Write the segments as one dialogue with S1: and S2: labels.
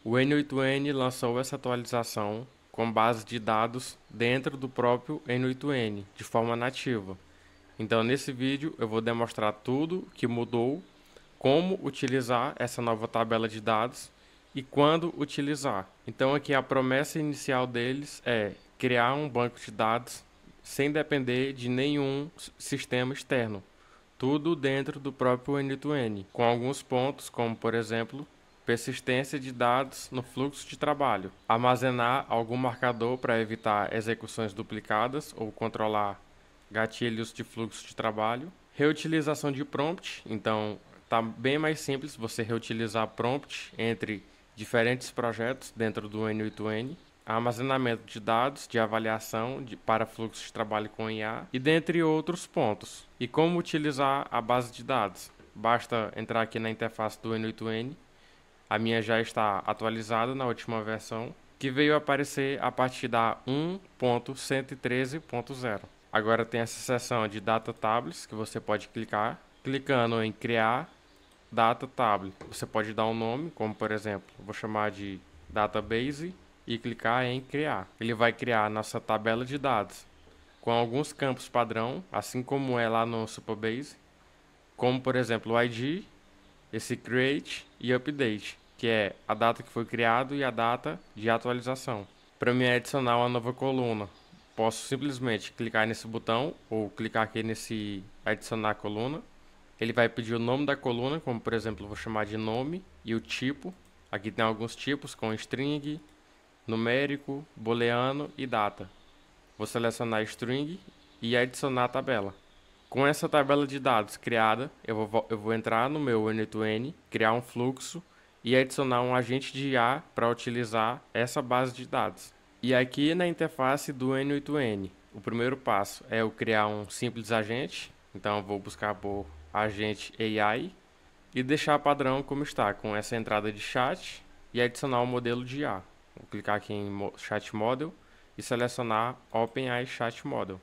S1: O N8N lançou essa atualização com base de dados dentro do próprio N8N, de forma nativa. Então, nesse vídeo, eu vou demonstrar tudo que mudou, como utilizar essa nova tabela de dados e quando utilizar. Então, aqui a promessa inicial deles é criar um banco de dados sem depender de nenhum sistema externo. Tudo dentro do próprio N2N, com alguns pontos, como por exemplo, persistência de dados no fluxo de trabalho, armazenar algum marcador para evitar execuções duplicadas ou controlar gatilhos de fluxo de trabalho, reutilização de prompt, então tá bem mais simples você reutilizar prompt entre diferentes projetos dentro do N8N, armazenamento de dados de avaliação para fluxo de trabalho com IA e dentre outros pontos. E como utilizar a base de dados? Basta entrar aqui na interface do N8N. A minha já está atualizada na última versão, que veio aparecer a partir da 1.113.0. Agora tem essa seção de Data Tables que você pode clicar. Clicando em Criar Data Table, você pode dar um nome, como por exemplo, vou chamar de Database e clicar em Criar. Ele vai criar a nossa tabela de dados com alguns campos padrão, assim como é lá no Supabase, como por exemplo o ID, esse Create e Update, que é a data que foi criado e a data de atualização. Para mim adicionar uma nova coluna, posso simplesmente clicar nesse botão ou clicar aqui nesse adicionar coluna. Ele vai pedir o nome da coluna, como por exemplo, eu vou chamar de nome, e o tipo. Aqui tem alguns tipos com string, numérico, booleano e data. Vou selecionar string e adicionar a tabela. Com essa tabela de dados criada, eu vou entrar no meu N2N, criar um fluxo e adicionar um agente de IA para utilizar essa base de dados. E aqui na interface do N8N, o primeiro passo é eu criar um simples agente. Então eu vou buscar por agente AI e deixar padrão como está, com essa entrada de chat e adicionar um modelo de IA. Vou clicar aqui em Chat Model e selecionar OpenAI Chat Model.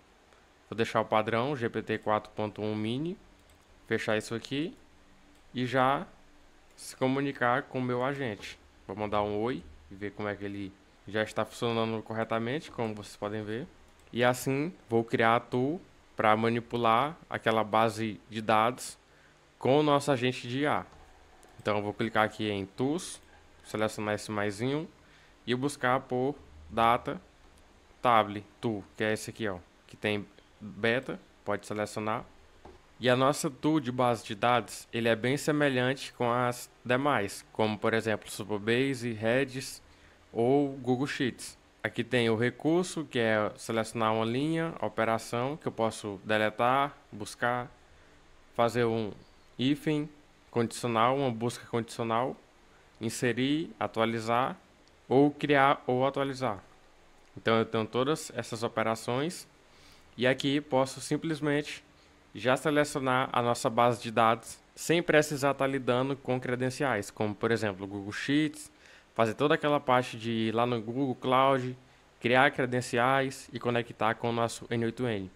S1: Vou deixar o padrão GPT 4.1 Mini, fechar isso aqui e já se comunicar com o meu agente. Vou mandar um oi e ver como é que ele já está funcionando corretamente, como vocês podem ver. E assim vou criar a tool para manipular aquela base de dados com o nosso agente de IA. Então eu vou clicar aqui em Tools, selecionar esse maisinho e buscar por Data Table Tool, que é esse aqui, ó, que tem beta, pode selecionar. E a nossa tool de base de dados, ele é bem semelhante com as demais, como por exemplo Supabase, Redis ou Google Sheets. Aqui tem o recurso, que é selecionar uma linha, operação, que eu posso deletar, buscar, fazer um hífen condicional, uma busca condicional, inserir, atualizar, ou criar ou atualizar. Então eu tenho todas essas operações e aqui posso simplesmente já selecionar a nossa base de dados sem precisar estar lidando com credenciais, como por exemplo o Google Sheets, fazer toda aquela parte de ir lá no Google Cloud, criar credenciais e conectar com o nosso N8N.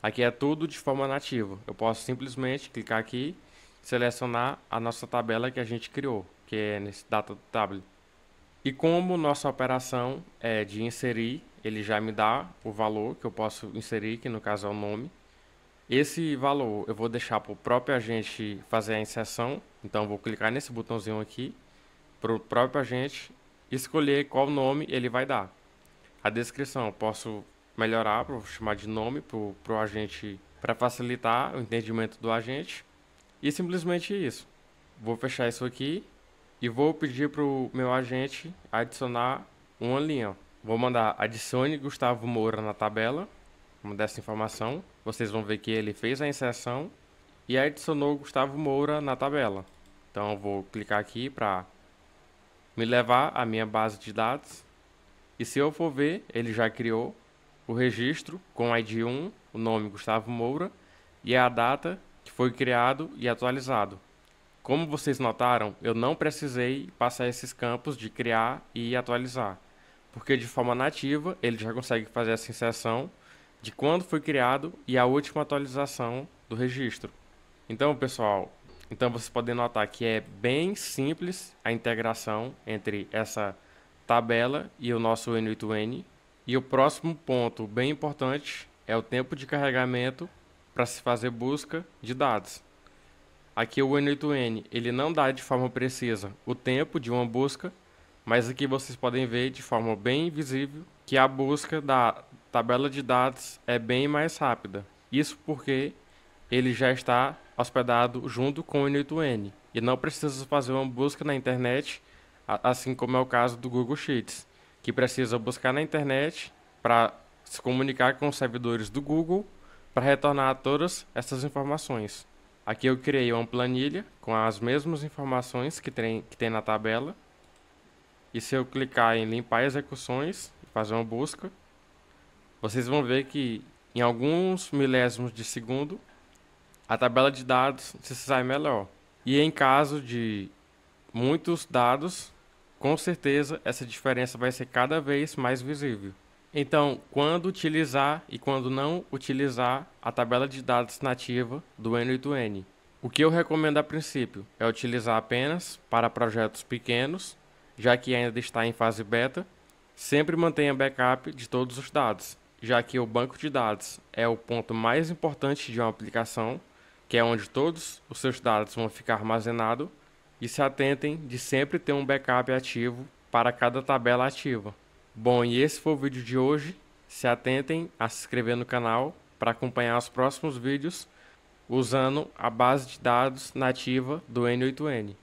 S1: Aqui é tudo de forma nativa. Eu posso simplesmente clicar aqui, selecionar a nossa tabela que a gente criou, que é nesse Data Table. E como nossa operação é de inserir, ele já me dá o valor que eu posso inserir, que no caso é o nome. Esse valor eu vou deixar para o próprio agente fazer a inserção. Então eu vou clicar nesse botãozinho aqui para o próprio agente escolher qual nome ele vai dar. A descrição eu posso melhorar, vou chamar de nome para o agente, para facilitar o entendimento do agente. E simplesmente isso. Vou fechar isso aqui e vou pedir para o meu agente adicionar uma linha. Vou mandar adicione Gustavo Moura na tabela. Vamos dar essa informação. Vocês vão ver que ele fez a inserção e adicionou Gustavo Moura na tabela. Então eu vou clicar aqui para me levar à minha base de dados. E se eu for ver, ele já criou o registro com o ID 1, o nome Gustavo Moura e a data que foi criado e atualizado. Como vocês notaram, eu não precisei passar esses campos de criar e atualizar, porque de forma nativa ele já consegue fazer essa inserção de quando foi criado e a última atualização do registro. Então, pessoal, Então vocês podem notar que é bem simples a integração entre essa tabela e o nosso N8N. E o próximo ponto bem importante é o tempo de carregamento para se fazer busca de dados. Aqui o N8N ele não dá de forma precisa o tempo de uma busca, mas aqui vocês podem ver de forma bem visível que a busca da tabela de dados é bem mais rápida. Isso porque ele já está hospedado junto com o N8N e não precisa fazer uma busca na internet, assim como é o caso do Google Sheets, que precisa buscar na internet para se comunicar com os servidores do Google para retornar todas essas informações. Aqui eu criei uma planilha com as mesmas informações que tem na tabela. E se eu clicar em limpar execuções e fazer uma busca, vocês vão ver que em alguns milésimos de segundo a tabela de dados se sai melhor. E em caso de muitos dados, com certeza essa diferença vai ser cada vez mais visível. Então, quando utilizar e quando não utilizar a tabela de dados nativa do N8N. O que eu recomendo a princípio é utilizar apenas para projetos pequenos, já que ainda está em fase beta. Sempre mantenha backup de todos os dados, já que o banco de dados é o ponto mais importante de uma aplicação, que é onde todos os seus dados vão ficar armazenados, e se atentem de sempre ter um backup ativo para cada tabela ativa. Bom, e esse foi o vídeo de hoje. Se atentem a se inscrever no canal para acompanhar os próximos vídeos usando a base de dados nativa do N8N.